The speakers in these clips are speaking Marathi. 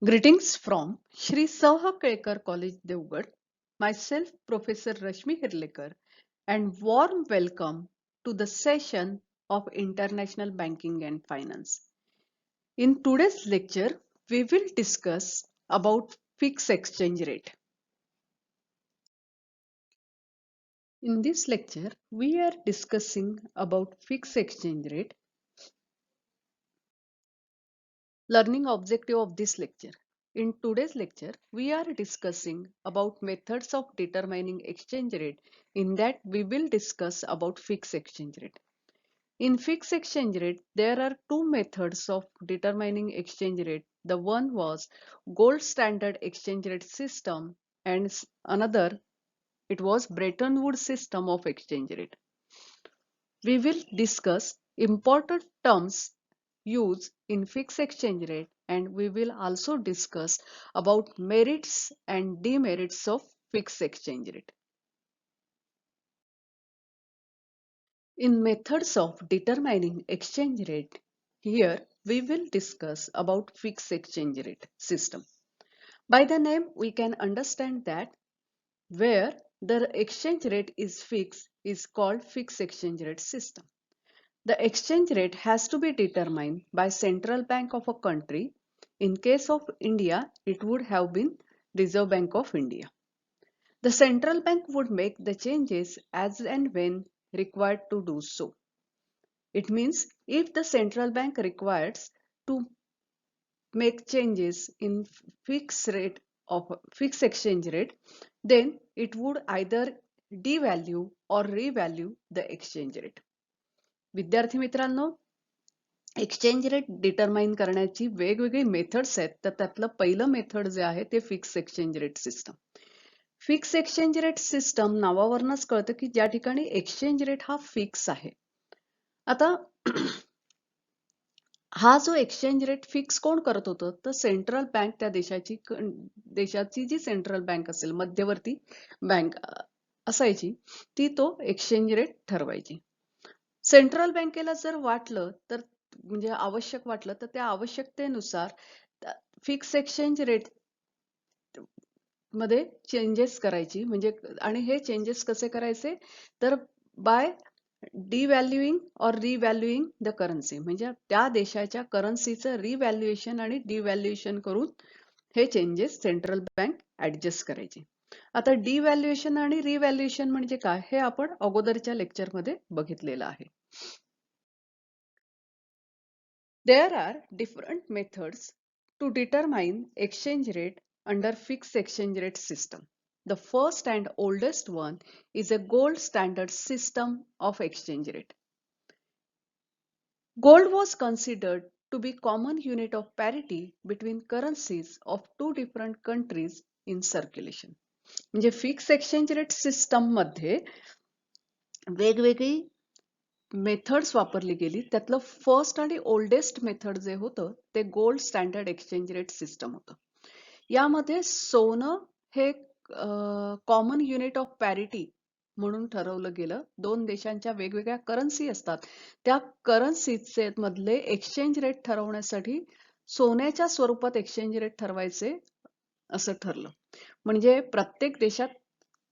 Greetings from Shri Sauha Kelkar College, Devgad. Myself, Professor Rashmi Hirlekar, and warm welcome to the session of International Banking and Finance. In today's lecture, we will discuss about fixed exchange rate. In this lecture, we are discussing about fixed exchange rate. Learning objective of this lecture. In today's lecture, we are discussing about methods of determining exchange rate. In that, we will discuss about fixed exchange rate. In fixed exchange rate, there are two methods of determining exchange rate. The one was gold standard exchange rate system and another it was Bretton Woods system of exchange rate. We will discuss important terms used in fixed exchange rate, and we will also discuss about merits and demerits of fixed exchange rate. In methods of determining exchange rate, here we will discuss about fixed exchange rate system. By the name, we can understand that where the exchange rate is fixed is called fixed exchange rate system. The exchange rate has to be determined by central bank of a country. In case of India, it would have been Reserve Bank of India. The central bank would make the changes as and when required to do so. It means if the central bank requires to make changes in fixed exchange rate, then it would either devalue or revalue the exchange rate. विद्यार्थी मित्रांनो, एक्सचेंज रेट डिटरमाइन करण्याची वेगवेगळी मेथड्स आहेत. तर त्यातलं पहिलं मेथड जे आहे ते fix exchange rate system. Fix exchange rate system नावावरूनच कळतं की ज्या ठिकाणी एक्सचेंज रेट हा फिक्स आहे. आता हा जो एक्सचेंज रेट फिक्स कोण करत होतं, तर सेंट्रल बँक त्या देशाची जी सेंट्रल बँक असेल, मध्यवर्ती बँक असायची, ती तो एक्सचेंज रेट ठरवायची. सेंट्रल बँकेला जर वाटलं तर म्हणजे आवश्यक वाटलं तर त्या आवश्यकतेनुसार फिक्स एक्सचेंज रेट मध्ये चेंजेस करायची. म्हणजे आणि हे चेंजेस कसे करायचे, तर बाय डिव्हॅल्युइंग और रिव्हॅल्युइंग द करन्सी, म्हणजे त्या देशाच्या करन्सीचं रिव्हॅल्युएशन आणि डिव्हॅल्युएशन करून हे चेंजेस सेंट्रल बँक ऍडजस्ट करायची. आता डिव्हॅल्युएशन आणि रिव्हॅल्युएशन म्हणजे काय हे आपण अगोदरच्या लेक्चरमध्ये बघितलेलं आहे. There are different methods to determine exchange rate under fixed exchange rate system. The first and oldest one is a gold standard system of exchange rate. Gold was considered to be common unit of parity between currencies of two different countries in circulation. म्हणजे फिक्स एक्सचेंज रेट सिस्टम मध्ये वेगवेगळी मेथड्स वापरली गेली. त्यातलं फर्स्ट आणि ओल्डेस्ट मेथड जे होतं ते gold standard exchange rate system होतं. यामध्ये सोनं हे कॉमन युनिट ऑफ पॅरिटी म्हणून ठरवलं गेलं. दोन देशांच्या वेगवेगळ्या करन्सी असतात, त्या करन्सीचे मधले एक्सचेंज रेट ठरवण्यासाठी सोन्याच्या स्वरूपात एक्सचेंज रेट ठरवायचे असं ठरलं. म्हणजे प्रत्येक देशात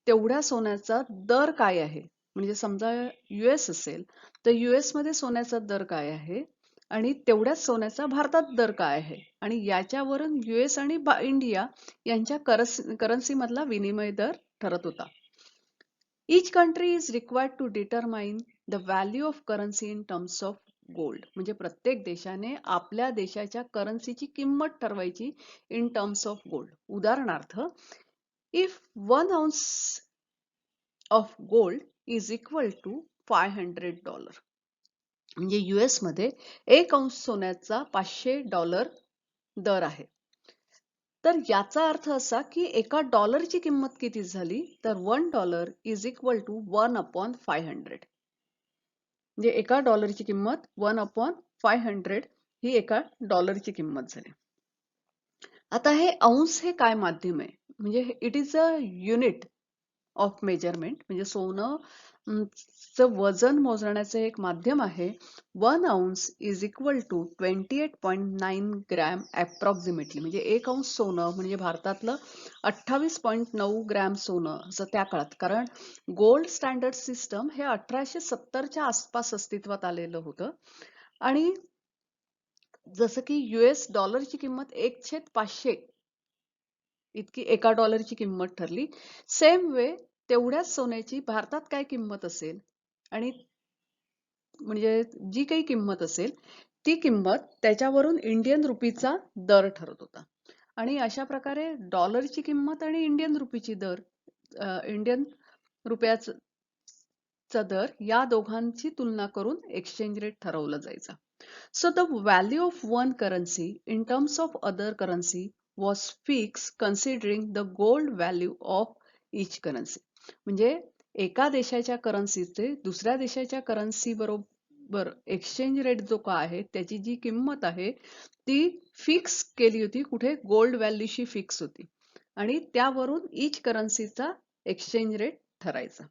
तेवढ्या सोन्याचा दर काय आहे, म्हणजे समजा US असेल तर US मध्ये सोन्याचा दर काय आहे आणि तेवढ्याच सोन्याचा भारतात दर काय आहे, आणि याच्यावरून US आणि इंडिया यांच्या करन्सी मधला विनिमय दर ठरत होता. Each country is required to determine the value of currency in terms of gold. म्हणजे प्रत्येक देशाने आपल्या देशाच्या करन्सीची किंमत ठरवायची इन टर्म्स ऑफ गोल्ड. उदाहरणार्थ, if 1 ounce of gold is equal to $500, म्हणजे US मध्ये 1 अंश सोन्याचा $500 दर आहे. तर याचा अर्थ असा की एका डॉलरची किंमत किती झाली, तर $1 इज इक्वल टू 1/500. म्हणजे एका डॉलरची किंमत 1/500 ही एका डॉलरची किंमत झाली. आता हे अंश हे काय माध्यम आहे, म्हणजे it is a unit of measurement. म्हणजे सोनं चं वजन मोजण्याचे एक माध्यम आहे. 1 ounce is equal to 28.9 gram approximately. म्हणजे 1 अंश सोनं म्हणजे भारतातलं 28.9 ग्रॅम सोनं असं त्या काळात. कारण गोल्ड स्टँडर्ड सिस्टम हे 1870च्या आसपास अस्तित्वात आलेलं होतं. आणि जसं की US डॉलरची किंमत 1/500 इतकी एका डॉलरची किंमत ठरली. सेम वे तेवढ्याच सोन्याची भारतात काय किंमत असेल आणि म्हणजे जी काही किंमत असेल ती किंमत त्याच्यावरून इंडियन रुपीचा दर ठरत होता. आणि अशा प्रकारे डॉलरची किंमत आणि इंडियन रुपीची दर इंडियन रुपयाचा दर या दोघांची तुलना करून एक्सचेंज रेट ठरवला जायचा. So the value of one currency in terms of other currency was fixed considering the gold value of each currency. म्हणजे एका देशाच्या करन्सीचे दुसऱ्या देशाच्या करन्सी बरोबर एक्सचेंज रेट जो का आहे त्याची जी किंमत आहे ती फिक्स केली होती. कुठे? गोल्ड व्हॅल्यूशी फिक्स होती आणि त्यावरून इच करन्सीचा एक्सचेंज रेट ठरायचा.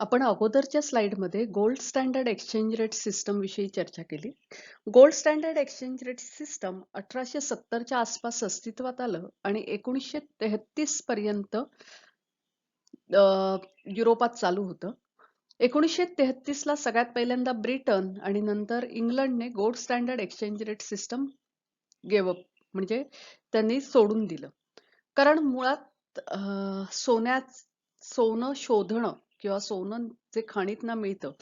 आपण अगोदरच्या स्लाइडमध्ये gold standard exchange rate system विषयी चर्चा केली. Gold standard exchange rate system 1870च्या आसपास अस्तित्वात आलं आणि 1933 पर्यंत युरोपात चालू होतं. 1933ला सगळ्यात पहिल्यांदा ब्रिटन आणि नंतर इंग्लंडने gold standard exchange rate system gave up म्हणजे त्यांनी सोडून दिलं. कारण मुळात सोनं शोधणं किंवा सोनं जे खाणीतनं मिळतं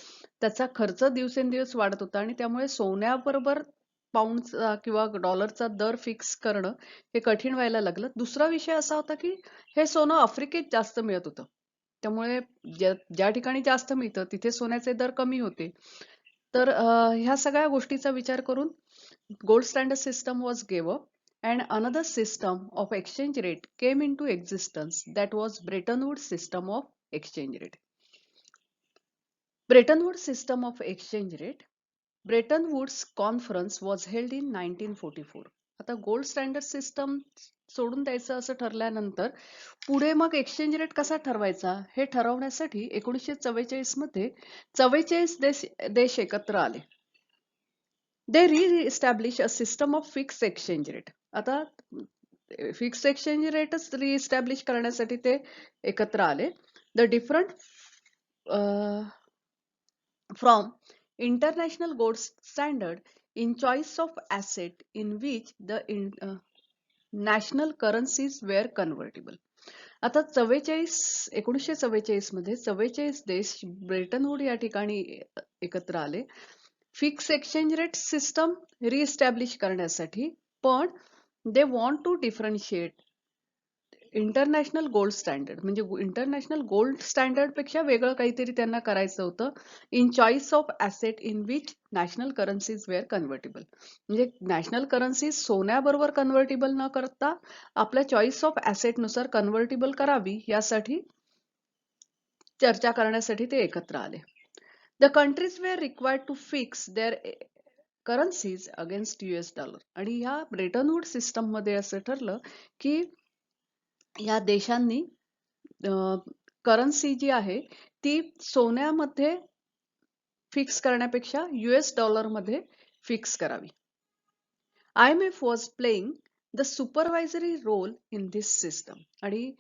त्याचा खर्च दिवसेंदिवस वाढत होता आणि त्यामुळे सोन्याबरोबर पाऊंडचा किंवा डॉलरचा दर फिक्स करणं हे कठीण व्हायला लागलं. दुसरा विषय असा होता की हे सोनं आफ्रिकेत जास्त मिळत होतं. त्यामुळे ज्या ठिकाणी जास्त मिळतं तिथे सोन्याचे दर कमी होते. तर ह्या सगळ्या गोष्टीचा विचार करून gold standard system was gave up and another system of exchange rate came into existence, that was Bretton Woods system of exchange rate. Bretton Woods system of exchange rate. Bretton Woods conference was held in 1944. आता गोल्ड स्टँडर्ड सिस्टम सोडून द्यायचं असं ठरल्यानंतर पुढे मग एक्सचेंज रेट कसा ठरवायचा हे ठरवण्यासाठी 1944 मध्ये 44 देश एकत्र आले. They re-establish a system of fixed exchange rate. आता फिक्स एक्सचेंज रेटच रिएस्टॅब्लिश करण्यासाठी ते एकत्र आले. The different from international gold standard in choice of asset in which the national currencies were convertible. आता 1944 मध्ये 44 देश ब्रेटन वूड या ठिकाणी एकत्र आले fix exchange rate system reestablish करण्यासाठी. पण they want to differentiate international gold standard म्हणजे इंटरनॅशनल गोल्ड स्टँडर्ड पेक्षा वेगळं काहीतरी त्यांना करायचं होतं. In choice of asset in which national currencies were convertible. म्हणजे नॅशनल करन्सी सोन्याबरोबर कन्व्हर्टेबल न करता आपल्या चॉईस ऑफ ॲसेटनुसार कन्व्हर्टेबल करावी यासाठी चर्चा करण्यासाठी ते एकत्र आले. The countries were required to fix their currencies against US dollar. आणि ह्या ब्रेटन वूड सिस्टम मध्ये असं ठरलं की या देशांनी करन्सी जी आहे ती सोन्यामध्ये फिक्स करण्यापेक्षा US डॉलर मध्ये फिक्स करावी. IMF was playing the supervisory role in this system. आणि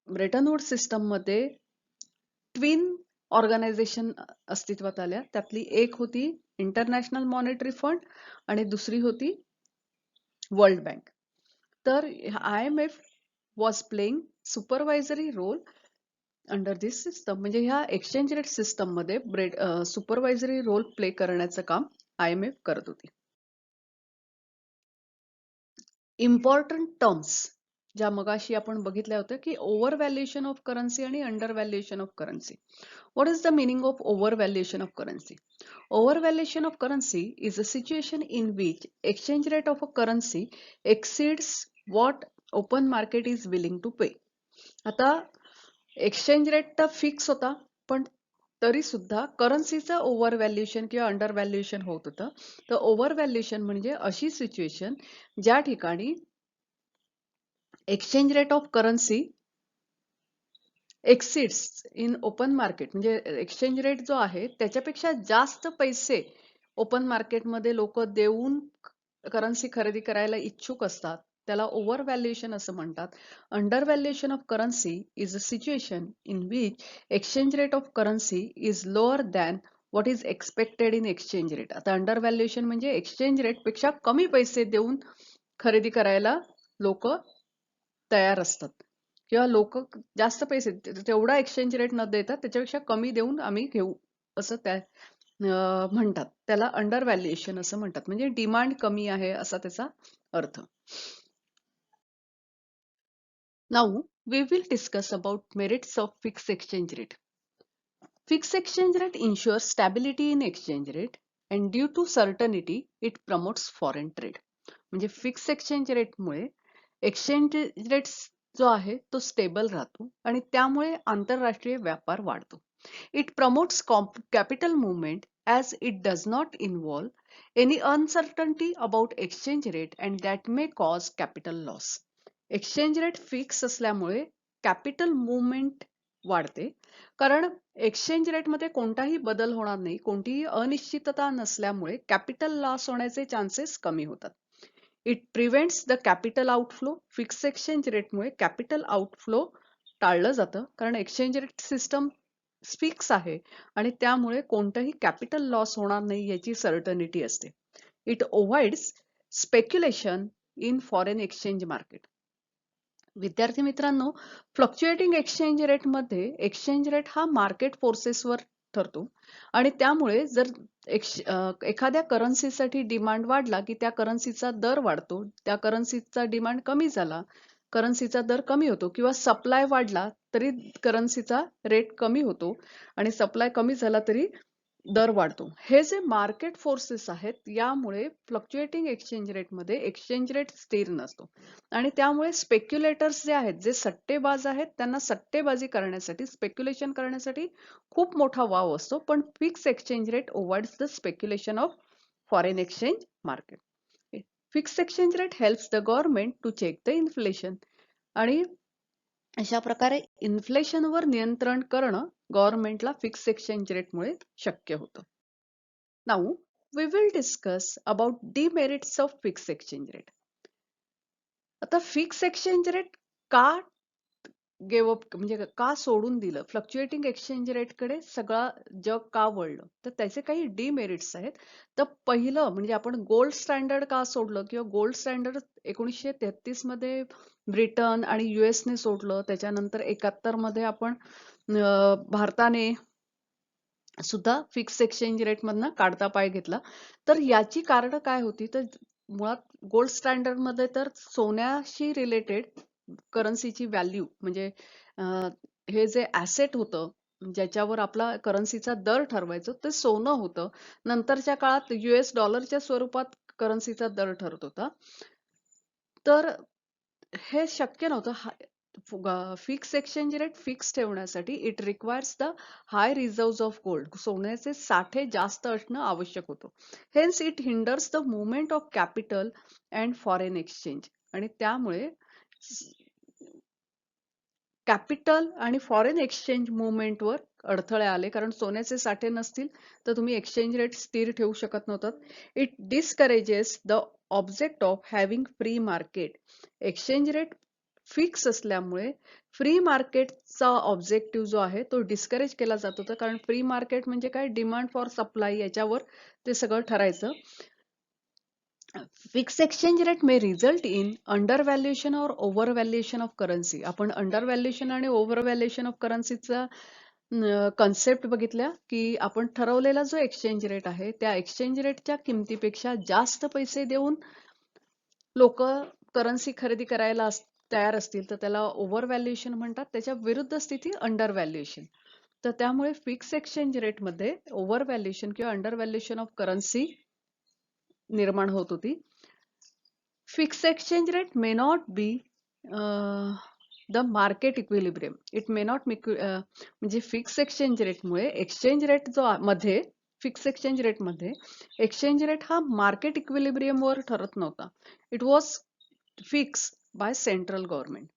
ब्रेटन वूड सिस्टम मध्ये ट्विन ऑर्गनायझेशन अस्तित्वात आल्या. त्यातली एक होती इंटरनॅशनल मॉनिटरी फंड आणि दुसरी होती वर्ल्ड बँक. तर IMF was playing supervisory role under this system. म्हणजे ह्या एक्सचेंज रेट सिस्टम मध्ये सुपरवायझरी रोल प्ले करण्याचं काम IMF करत होती. इम्पॉर्टंट टर्म्स ज्या मगाशी आपण बघितल्या होत्या की ओव्हर व्हॅल्युएशन ऑफ करन्सी आणि under valuation of currency. What is the meaning of overvaluation of currency? Overvaluation of currency is a situation in which exchange rate of a currency exceeds what open market is willing to pay. आता एक्सचेंज रेट तर फिक्स होता पण तरी सुद्धा करन्सीचं ओव्हर व्हॅल्युएशन किंवा अंडर व्हॅल्युएशन होत होतं. तर ओव्हर व्हॅल्युएशन म्हणजे अशी सिच्युएशन ज्या ठिकाणी exchange rate of currency exceeds in open market, म्हणजे एक्सचेंज रेट जो आहे त्याच्यापेक्षा जास्त पैसे ओपन मार्केटमध्ये लोक देऊन करन्सी खरेदी करायला इच्छुक असतात, त्याला ओव्हर व्हॅल्युएशन असं म्हणतात. Under valuation of currency is a situation in which exchange rate of currency is lower than what is expected in exchange rate. आता अंडर व्हॅल्युएशन म्हणजे एक्सचेंज रेट पेक्षा कमी पैसे देऊन खरेदी करायला लोक तयार असतात, किंवा लोक जास्त पैसे तेवढा एक्सचेंज रेट न देता त्याच्यापेक्षा कमी देऊन आम्ही घेऊ असं त्या म्हणतात. त्याला अंडर व्हॅल्युएशन असं म्हणतात, म्हणजे डिमांड कमी आहे असा त्याचा अर्थ. Now we will discuss about merits of fix exchange rate. Fixed exchange rate ensures stability in exchange rate and due to certainty it promotes foreign trade. म्हणजे फिक्स एक्सचेंज रेटमुळे एक्सचेंज रेट जो आहे तो स्टेबल राहतो आणि त्यामुळे आंतरराष्ट्रीय व्यापार वाढतो. It promotes capital movement as it does not involve any uncertainty about exchange rate and that may cause capital loss. Exchange rate fix असल्यामुळे कॅपिटल मूवमेंट वाढते, कारण एक्सचेंज रेटमध्ये कोणताही बदल होणार नाही, कोणतीही अनिश्चितता नसल्यामुळे कॅपिटल लॉस होण्याचे चान्सेस कमी होतात. It prevents the capital outflow. Fix exchange रेटमुळे कॅपिटल आउटफ्लो टाळलं जातं, कारण एक्सचेंज रेट सिस्टम फिक्स आहे आणि त्यामुळे कोणतंही कॅपिटल लॉस होणार नाही याची सर्टनिटी असते. It avoids speculation in foreign exchange market. विद्यार्थी मित्रांनो, फ्लक्च्युएटिंग एक्सचेंज रेट मध्ये एक्सचेंज रेट हा मार्केट फोर्सेसवर ठरतो आणि त्यामुळे जर एखाद्या करन्सीसाठी डिमांड वाढला की त्या करन्सीचा दर वाढतो, त्या करन्सीचा डिमांड कमी झाला करन्सीचा दर कमी होतो, किंवा सप्लाय वाढला तरी करन्सीचा रेट कमी होतो आणि सप्लाय कमी झाला तरी दर वाढतो. हे जे मार्केट फोर्सेस आहेत यामुळे फ्लक्च्युएटिंग एक्सचेंज रेटमध्ये एक्सचेंज रेट स्थिर नसतो आणि त्यामुळे स्पेक्युलेटर्स जे आहेत, जे सट्टेबाज आहेत, त्यांना सट्टेबाजी करण्यासाठी, स्पेक्युलेशन करण्यासाठी खूप मोठा वाव असतो. पण fix exchange rate avoids the speculation of foreign exchange market. Fix exchange rate helps the government to check the inflation. आणि अशा प्रकारे इन्फ्लेशनवर नियंत्रण करणं गव्हर्नमेंटला फिक्स एक्सचेंज रेटमुळे शक्य होतं. Now we will discuss about demerits of fix exchange rate. आता फिक्स एक्सचेंज रेट का गेव अप, म्हणजे का सोडून दिलं, फ्लक्च्युएटिंग एक्सचेंज रेटकडे सगळा जग का वळलं, तर त्याचे काही डिमेरिट्स आहेत. तर पहिलं म्हणजे आपण गोल्ड स्टँडर्ड का सोडलं, किंवा गोल्ड स्टँडर्ड 1933 मध्ये ब्रिटन आणि US ने सोडलं, त्याच्यानंतर 71 मध्ये आपण भारताने सुद्धा फिक्स एक्सचेंज रेट मधनं काढता पाय घेतला. तर याची कारण काय होती, तर मुळात गोल्ड स्टँडर्ड मध्ये तर सोन्याशी रिलेटेड करन्सीची व्हॅल्यू, म्हणजे हे जे ऍसेट होतं ज्याच्यावर आपला करन्सीचा दर ठरवायचो ते सोनं होतं. नंतरच्या काळात US डॉलरच्या स्वरूपात करन्सीचा दर ठरत होता. तर हे शक्य नव्हतं. फिक्स एक्सचेंज रेट फिक्स ठेवण्यासाठी it requires the high reserve of gold. सोन्याचे साठे जास्त असणं आवश्यक होतं. Hence it hinders the movement of capital and foreign exchange. आणि त्यामुळे कॅपिटल आणि फॉरेन एक्सचेंज मुवमेंटवर अडथळे आले, कारण सोन्याचे साठे नसतील तर तुम्ही एक्सचेंज रेट स्थिर ठेवू शकत नव्हतात. It discourages the object of having free market. Exchange rate fix असल्यामुळे फ्री मार्केटचा ऑब्जेक्टिव्ह जो आहे तो डिस्करेज केला जात होता, कारण फ्री मार्केट म्हणजे काय, डिमांड फॉर सप्लाय याच्यावर ते सगळं ठरायचं. Fix exchange rate may result in undervaluation और ओव्हर व्हॅल्युएशन ऑफ करन्सी. आपण अंडर व्हॅल्युएशन आणि ओव्हर व्हॅल्युएशन ऑफ करन्सीचा कन्सेप्ट बघितल्या की आपण ठरवलेला जो एक्सचेंज रेट आहे त्या एक्सचेंज रेटच्या किमतीपेक्षा जास्त पैसे देऊन लोक करन्सी खरेदी करायला तयार असतील तर त्याला ओव्हर व्हॅल्युएशन म्हणतात. त्याच्या विरुद्ध स्थिती अंडर व्हॅल्युएशन. तर त्यामुळे फिक्स एक्सचेंज रेट मध्ये ओव्हर व्हॅल्युएशन किंवा अंडर व्हॅल्युएशन ऑफ करन्सी निर्माण होत होती. Fix exchange rate may not be the market equilibrium. It may not म्हणजे फिक्स एक्सचेंज रेटमुळे एक्सचेंज रेट जो मध्ये फिक्स एक्सचेंज रेट मध्ये एक्सचेंज रेट हा मार्केट इक्विलिब्रियम वर ठरत नव्हता. It was fix by central government.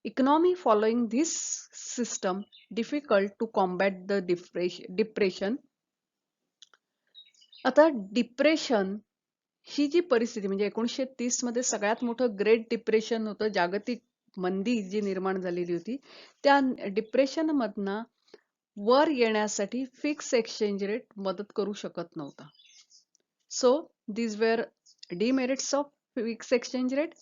Economy following this system difficult to combat the depression. आता डिप्रेशन ही जी परिस्थिती म्हणजे 1930 मध्ये सगळ्यात मोठं ग्रेट डिप्रेशन होतं, जागतिक मंदी जी निर्माण झालेली होती, त्या डिप्रेशन मधनं वर येण्यासाठी फिक्स एक्सचेंज रेट मदत करू शकत नव्हता. So these were demerits of fixed exchange rate,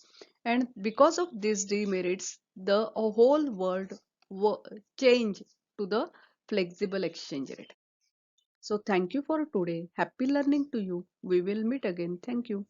and because of these demerits, the whole world changed to the flexible exchange rate. So thank you for today. Happy learning to you. We will meet again. Thank you.